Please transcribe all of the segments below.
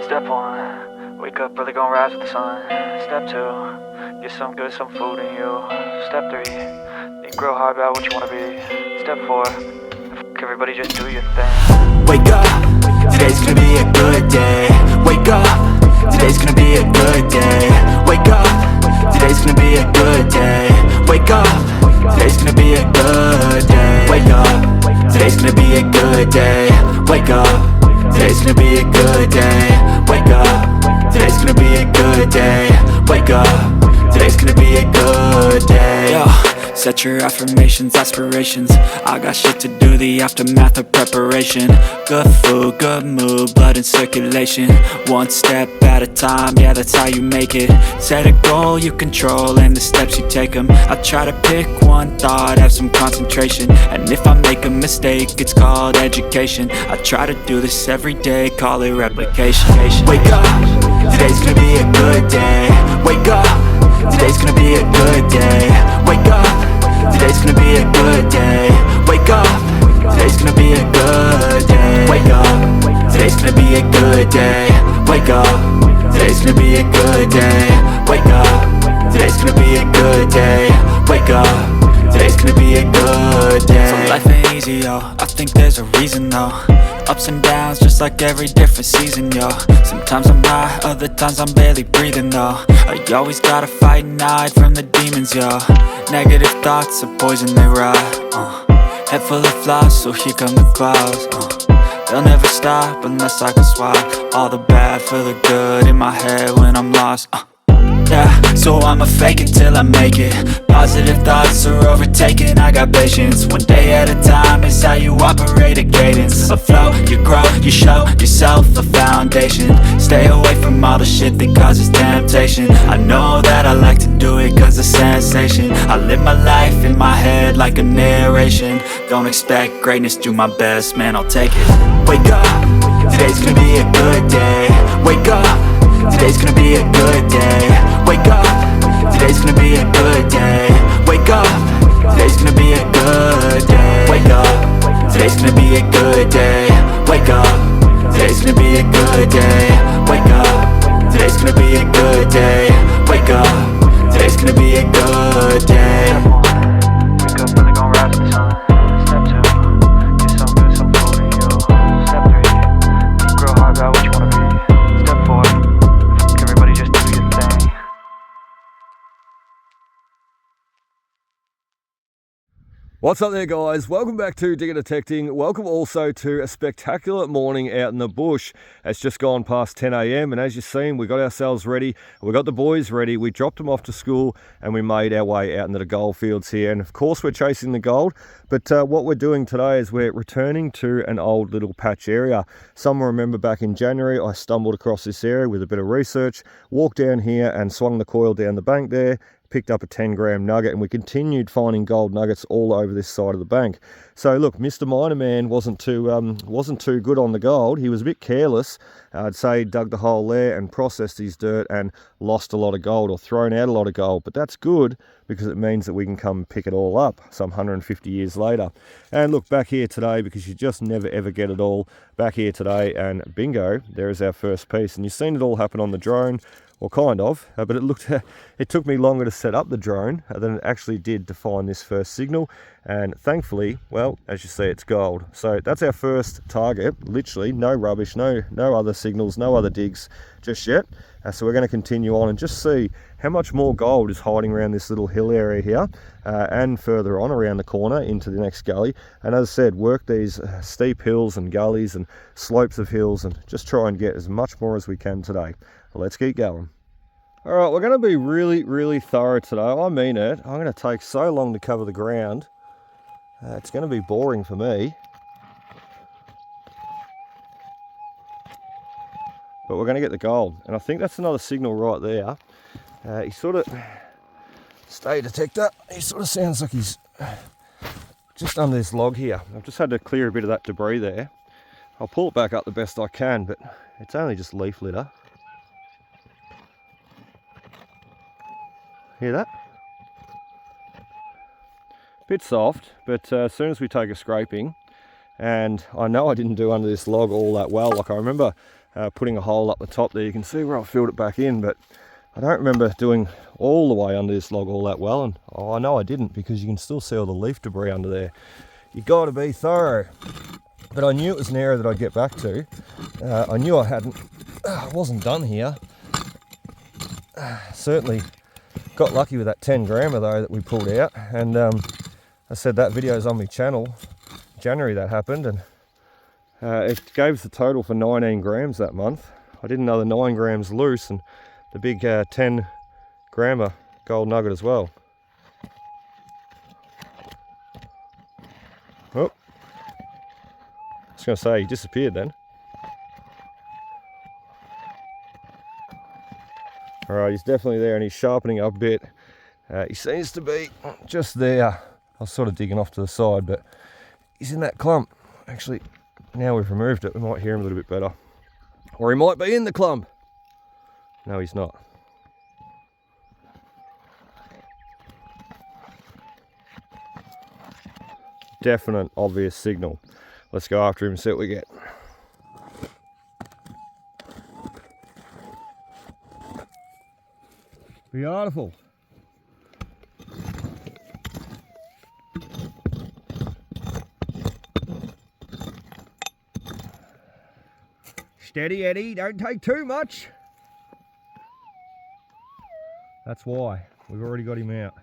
Step 1, wake up early, gonna rise with the sun. Step 2, get some good, some food in you. Step 3, think real hard about what you wanna be. Step 4, fuck everybody, just do your thing. Wake up, today's gonna be a good day. Wake up, today's gonna be a good day. Wake up, today's gonna be a good day. Wake up, today's gonna be a good day. Wake up, today's gonna be a good day. Wake up, today's gonna be a good day. Wake up, today's gonna be a good day. Wake up, today's gonna be a good day. Yo, set your affirmations, aspirations. I got shit to do, the aftermath of preparation. Good food, good mood, blood in circulation. One step at a time, yeah, that's how you make it. Set a goal you control and the steps you take them. I try to pick one thought, have some concentration. And if I make a mistake, it's called education. I try to do this every day, call it replication. Wake up, today's gonna be a good day. Wake up, today's gonna be a good day. Wake up, today's gonna be a good day. Wake up, today's gonna be a good day. Wake up, today's gonna be a good day. Wake up, today's gonna be a good day. Wake up, today's gonna be a good day. Wake up, today's gonna be a good day. So life ain't easy, yo, I think there's a reason though. Ups and downs, just like every different season, yo. Sometimes I'm high, other times I'm barely breathing, though. I always gotta fight and hide from the demons, yo. Negative thoughts are poison, they rot. Head full of flies, so here come the clouds. They'll never stop unless I can swap all the bad for the good in my head when I'm lost. Yeah, so I'ma fake it till I make it. Positive thoughts are overtaken, I got patience. One day at a time is how you operate a cadence. A flow, you grow, you show yourself a foundation. Stay away from all the shit that causes temptation. I know that I like to do it cause it's sensation. I live my life in my head like a narration. Don't expect greatness, do my best, man, I'll take it. Wake up, today's gonna be a good day. Wake up, today's gonna be a good day. Wake up, today's gonna be a good day. Wake up, today's gonna be a good day. Wake up, today's gonna be a good day. Wake up, today's gonna be a good day. Wake up, today's gonna be a good day. Wake up, today's gonna be a good day. Wake up early, gonna rise with the sun. Step 2, get some good, some food in you. Step 3, think real hard about what you wanna be. Step 4, fuck everybody, just do your thing. What's up there, guys? Welcome back to Digger Detecting. Welcome also to a spectacular morning out in the bush. It's just gone past 10 a.m. and as you've seen, we got ourselves ready. We got the boys ready. We dropped them off to school and we made our way out into the goldfields here. And of course, we're chasing the gold. But what we're doing today is we're returning to an old little patch area. Some remember back in January, I stumbled across this area with a bit of research, walked down here and swung the coil down the bank there, picked up a 10-gram nugget, and we continued finding gold nuggets all over this side of the bank. So look, Mr. Miner Man wasn't too good on the gold. He was a bit careless. I'd say dug the hole there and processed his dirt and lost a lot of gold, or thrown out a lot of gold. But that's good because it means that we can come pick it all up some 150 years later. And look, back here today, because you just never ever get it all, back here today, and bingo, there is our first piece. And you've seen it all happen on the drone. Well, kind of, but it took me longer to set up the drone than it actually did to find this first signal. And thankfully, well, as you see, it's gold. So that's our first target, literally no rubbish, no other signals, no other digs just yet. So we're going to continue on and just see how much more gold is hiding around this little hill area here and further on around the corner into the next gully. And as I said, work these steep hills and gullies and slopes of hills and just try and get as much more as we can today. Let's keep going. All right, we're going to be really thorough today. I mean it. I'm going to take so long to cover the ground. It's going to be boring for me. But we're going to get the gold. And I think that's another signal right there. He sort of, stay detector, he sort of sounds like he's just under this log here. I've just had to clear a bit of that debris there. I'll pull it back up the best I can, but it's only just leaf litter. Hear that? Bit soft, but as soon as we take a scraping, and I know I didn't do under this log all that well. Like I remember putting a hole up the top there. You can see where I filled it back in, but I don't remember doing all the way under this log all that well, and I know I didn't, because you can still see all the leaf debris under there. You got to be thorough. But I knew it was an area that I'd get back to. I knew I wasn't done here. Certainly got lucky with that 10 grammer though that we pulled out, and I said that video's on my channel. January that happened, and it gave us the total for 19 grams that month. I did another 9 grams loose, and the big 10 grammer gold nugget as well. Oh, I was going to say he disappeared then. Alright, he's definitely there, and he's sharpening up a bit. He seems to be just there. I was sort of digging off to the side, but he's in that clump. Actually, now we've removed it, we might hear him a little bit better. Or he might be in the clump. No, he's not. Definite, obvious signal. Let's go after him and see what we get. Beautiful. Steady, Eddie, don't take too much. That's why. We've already got him out.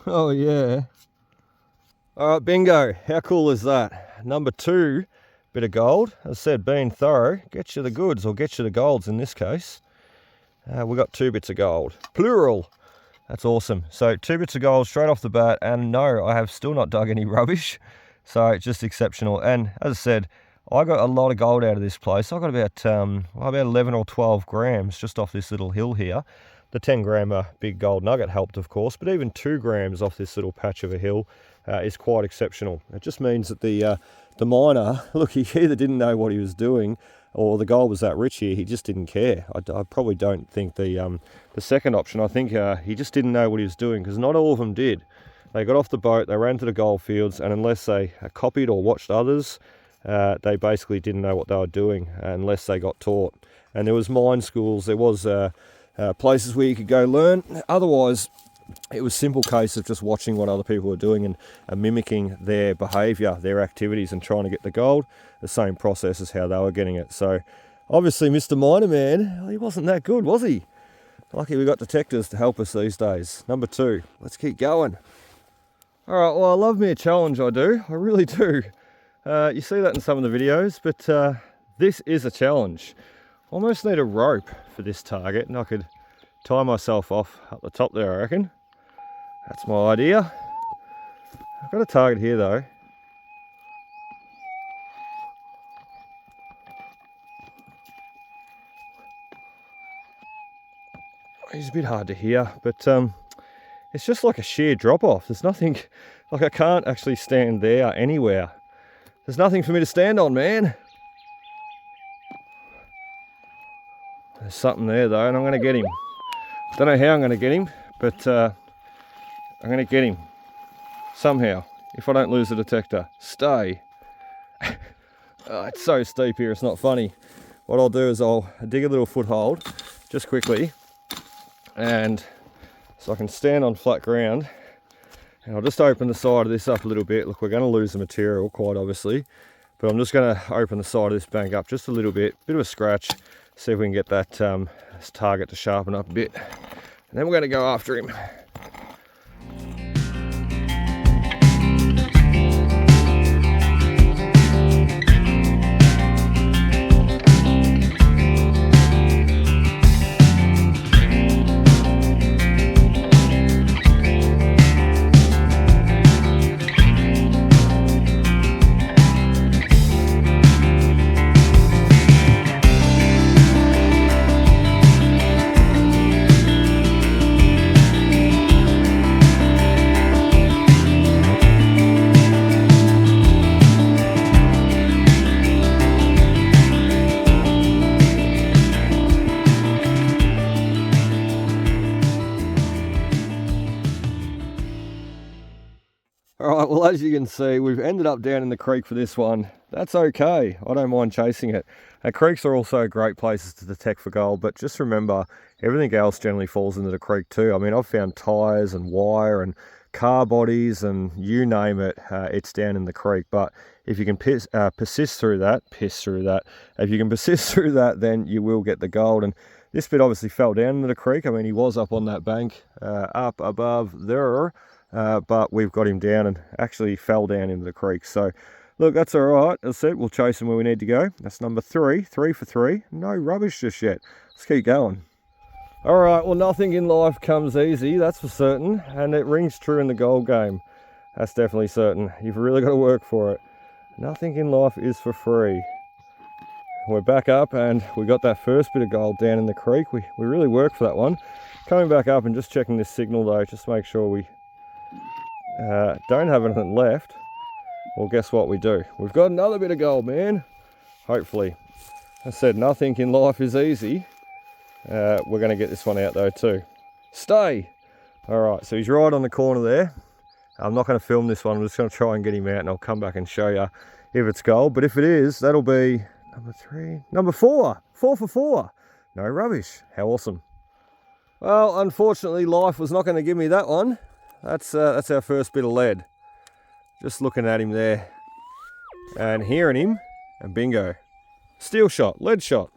Oh yeah. Alright, bingo. How cool is that? Number 2 bit of gold. As I said, being thorough, get you the goods, or get you the golds in this case. We got 2 bits of gold. Plural. That's awesome. So 2 bits of gold straight off the bat, and no, I have still not dug any rubbish. So just exceptional. And as I said, I got a lot of gold out of this place. I got about 11 or 12 grams just off this little hill here. The 10 grammer big gold nugget helped, of course, but even 2 grams off this little patch of a hill is quite exceptional. It just means that the miner, look, he either didn't know what he was doing, or the gold was that rich here, he just didn't care. I probably don't think the second option. I think he just didn't know what he was doing, because not all of them did. They got off the boat, they ran to the goldfields, and unless they copied or watched others, they basically didn't know what they were doing unless they got taught. And there was mine schools, there was places where you could go learn. Otherwise, it was a simple case of just watching what other people were doing and mimicking their behaviour, their activities, and trying to get the gold. The same process as how they were getting it. So obviously Mr. Miner Man, he wasn't that good, was he? Lucky we got detectors to help us these days. Number 2, let's keep going. Alright, well, I love me a challenge, I do. I really do. You see that in some of the videos, but this is a challenge. Almost need a rope for this target, and I could tie myself off up the top there, I reckon. That's my idea. I've got a target here though. He's a bit hard to hear, but it's just like a sheer drop off. There's nothing, like I can't actually stand there anywhere. There's nothing for me to stand on, man. There's something there though, and I'm going to get him. Don't know how I'm going to get him, but I'm going to get him somehow. If I don't lose the detector, stay. Oh, it's so steep here, it's not funny. What I'll do is I'll dig a little foothold just quickly, and so I can stand on flat ground, and I'll just open the side of this up a little bit. Look, we're going to lose the material quite obviously, but I'm just going to open the side of this bank up just a little bit of a scratch, see if we can get that this target to sharpen up a bit, and then we're going to go after him. well, as you can see, we've ended up down in the creek for this one. That's okay. I don't mind chasing it. Creeks are also great places to detect for gold, but just remember, everything else generally falls into the creek too. I mean, I've found tyres and wire and car bodies and you name it, it's down in the creek. But if you can persist through that, then you will get the gold. And this bit obviously fell down into the creek. I mean, he was up on that bank, up above there, but we've got him down and actually fell down into the creek. So look, that's all right. As I said, we'll chase him where we need to go. That's number 3 for 3. No rubbish just yet. Let's keep going. All right, well, nothing in life comes easy, that's for certain, and it rings true in the gold game. That's definitely certain. You've really got to work for it. Nothing in life is for free. We're back up and we got that first bit of gold down in the creek. We really worked for that one. Coming back up and just checking this signal though, just to make sure we don't have anything left. Well, guess what we do? We've got another bit of gold, man. Hopefully. I said nothing in life is easy. We're going to get this one out though too. Stay! Alright, so he's right on the corner there. I'm not going to film this one, I'm just going to try and get him out and I'll come back and show you if it's gold. But if it is, that'll be number 3. Number 4! 4 for 4! No rubbish. How awesome. Well, unfortunately, life was not going to give me that one. That's our first bit of lead. Just looking at him there and hearing him, and bingo. Steel shot, lead shot,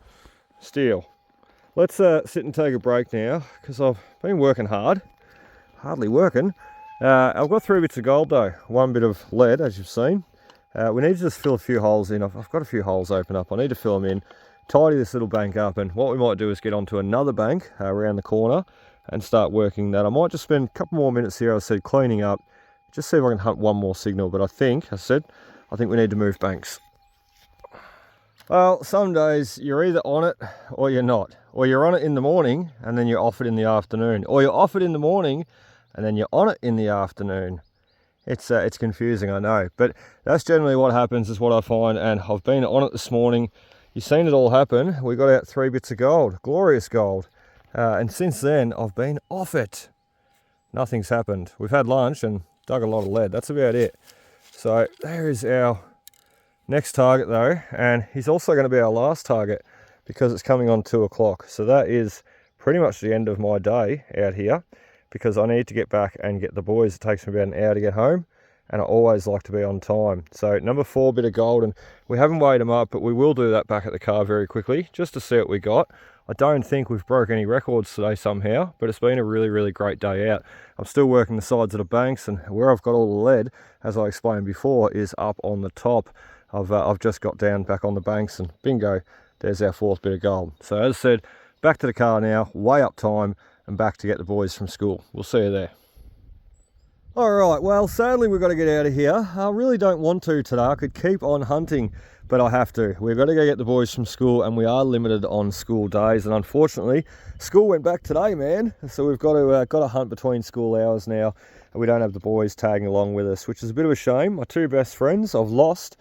steel. Let's sit and take a break now because I've been working hard, hardly working. I've got 3 bits of gold though, 1 bit of lead as you've seen. We need to just fill a few holes in. I've got a few holes open up, I need to fill them in, tidy this little bank up, and what we might do is get onto another bank around the corner and start working that. I might just spend a couple more minutes here, as I said, cleaning up, just see if I can hunt one more signal, but I think we need to move banks. Well, some days you're either on it or you're not. Or you're on it in the morning and then you're off it in the afternoon. Or you're off it in the morning and then you're on it in the afternoon. It's confusing, I know. But that's generally what happens, is what I find. And I've been on it this morning. You've seen it all happen. We got out 3 bits of gold, glorious gold. And since then, I've been off it. Nothing's happened. We've had lunch and dug a lot of lead. That's about it. So there is our next target though, and he's also going to be our last target because it's coming on 2 o'clock. So that is pretty much the end of my day out here, because I need to get back and get the boys. It takes me about an hour to get home, and I always like to be on time. So number 4 bit of gold, and we haven't weighed them up, but we will do that back at the car very quickly just to see what we got. I don't think we've broke any records today somehow, but it's been a really great day out. I'm still working the sides of the banks, and where I've got all the lead, as I explained before, is up on the top. I've just got down back on the banks and bingo, there's our 4th bit of gold. So as I said, back to the car now, way up time, and back to get the boys from school. We'll see you there. Alright, well, sadly we've got to get out of here. I really don't want to today. I could keep on hunting, but I have to. We've got to go get the boys from school, and we are limited on school days, and unfortunately school went back today, man. So we've got to hunt between school hours now, and we don't have the boys tagging along with us, which is a bit of a shame. My 2 best friends I've lost.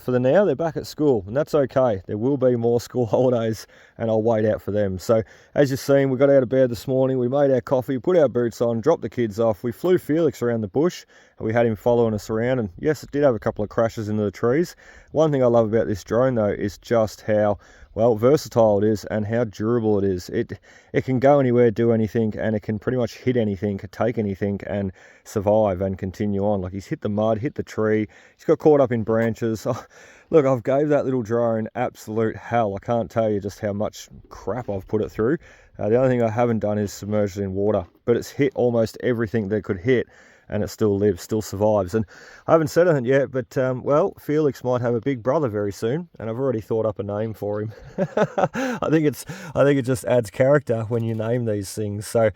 For the now, they're back at school, and that's okay. There will be more school holidays, and I'll wait out for them. So as you've seen, we got out of bed this morning, we made our coffee, put our boots on, dropped the kids off. We flew Felix around the bush, and we had him following us around, and yes, it did have a couple of crashes into the trees. One thing I love about this drone though is just how, well, versatile it is and how durable it is. It can go anywhere, do anything, and it can pretty much hit anything, take anything, and survive and continue on. Like, he's hit the mud, hit the tree, he's got caught up in branches. Oh, look, I've gave that little drone absolute hell. I can't tell you just how much crap I've put it through. The only thing I haven't done is submerged it in water, but it's hit almost everything that could hit, and it still lives, still survives. And I haven't said anything yet, but well, Felix might have a big brother very soon, and I've already thought up a name for him. I think it just adds character when you name these things. So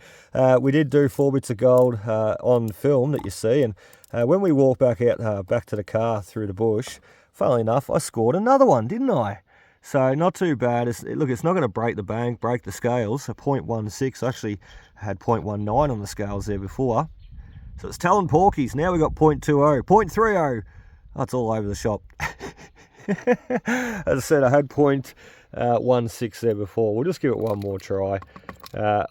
we did do 4 bits of gold on film that you see, and when we walked back out back to the car through the bush, funnily enough, I scored another one, didn't I? So not too bad. Look, it's not going to break the bank, break the scales. A 0.16, actually had 0.19 on the scales there before. So it's telling porkies. Now we've got 0.20, 0.30. Oh, it's all over the shop. As I said, I had 0.16 there before. We'll just give it one more try.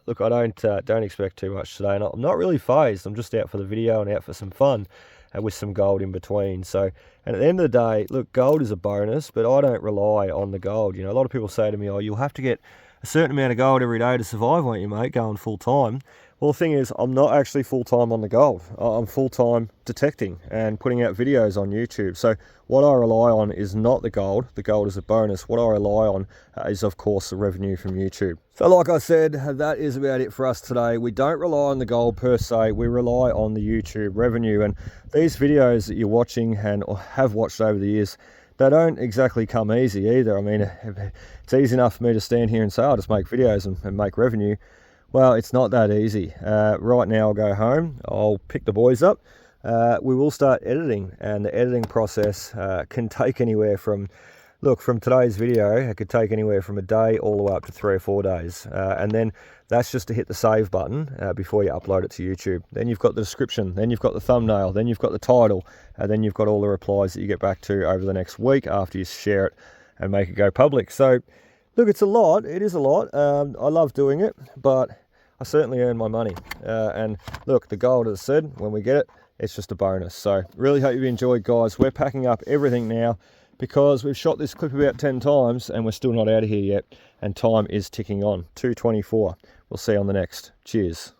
Look, I don't expect too much today. And I'm not really phased. I'm just out for the video and out for some fun. with some gold in between. So, and at the end of the day, look, gold is a bonus, but I don't rely on the gold. You know, a lot of people say to me, oh, you'll have to get a certain amount of gold every day to survive, won't you, mate, going full time? Well, the thing is, I'm not actually full-time on the gold. I'm full-time detecting and putting out videos on YouTube. So what I rely on is not the gold. The gold is a bonus. What I rely on is, of course, the revenue from YouTube. So like I said, that is about it for us today. We don't rely on the gold per se. We rely on the YouTube revenue. And these videos that you're watching and or have watched over the years, they don't exactly come easy either. I mean, it's easy enough for me to stand here and say, I'll just make videos and make revenue. Well, it's not that easy. Right now I'll go home, I'll pick the boys up, we will start editing, and the editing process can take anywhere from, look, from today's video, it could take anywhere from a day all the way up to 3 or 4 days. And then that's just to hit the save button before you upload it to YouTube. Then you've got the description, then you've got the thumbnail, then you've got the title, and then you've got all the replies that you get back to over the next week after you share it and make it go public. So, look, it's a lot. It is a lot. I love doing it, but I certainly earn my money. And look, the gold, as I said, when we get it, it's just a bonus. So really hope you enjoyed, guys. We're packing up everything now because we've shot this clip about 10 times and we're still not out of here yet. And time is ticking on. 2:24. We'll see you on the next. Cheers.